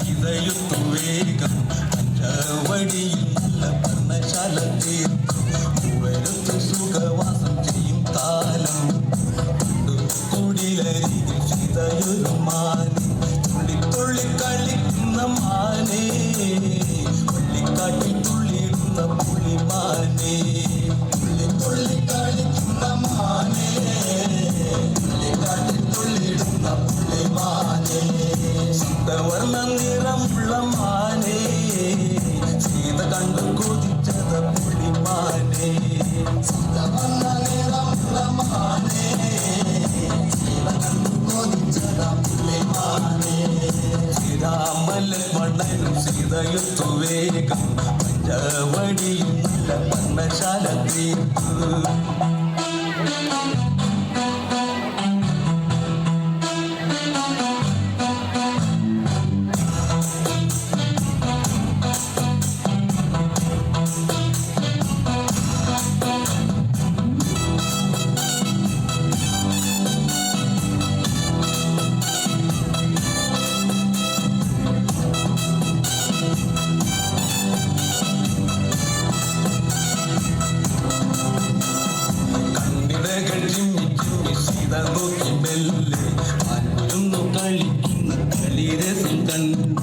സീതയുത്തു വേഗം പഞ്ചവടിയിൽ നല്ല പർണശാല തീർത്തു മൂവരുത്തു സുഖവാസം ചെയ്യും കാലം കുടിലരികിൽ സീതയൊരു മാനെ തുള്ളി തുള്ളി കളിക്കുന്ന മാനേ പള്ളിക്കാട്ടിൽ തുള്ളിയിടുന്ന പുള്ളിമാനേ തുള്ളി തുള്ളി കളിക്കുന്ന മാനേ പള്ളിക്കാട്ടിൽ തുള്ളിയിടുന്ന പുള്ളിമാനേ സപ്തവർണ്ണ നിറമുള്ള മാനേ സീത കണ്ടു കൊതിച്ചത് പുള്ളിമാനേ സപ്തവർണ്ണ നിറമുള്ള മാനേ സീത കണ്ടു കൊതിച്ചത് പുള്ളിമാനേ ശ്രീരാമലക്ഷ്മണനും സീതയുത്തു വേഗം പഞ്ചവടിയും നല്ല പർണശാല തീർത്തു സീത നോക്കി മെല്ലെ ആറ്റുന്നു കളിക്കുന്ന കളിരസം കണ്ടു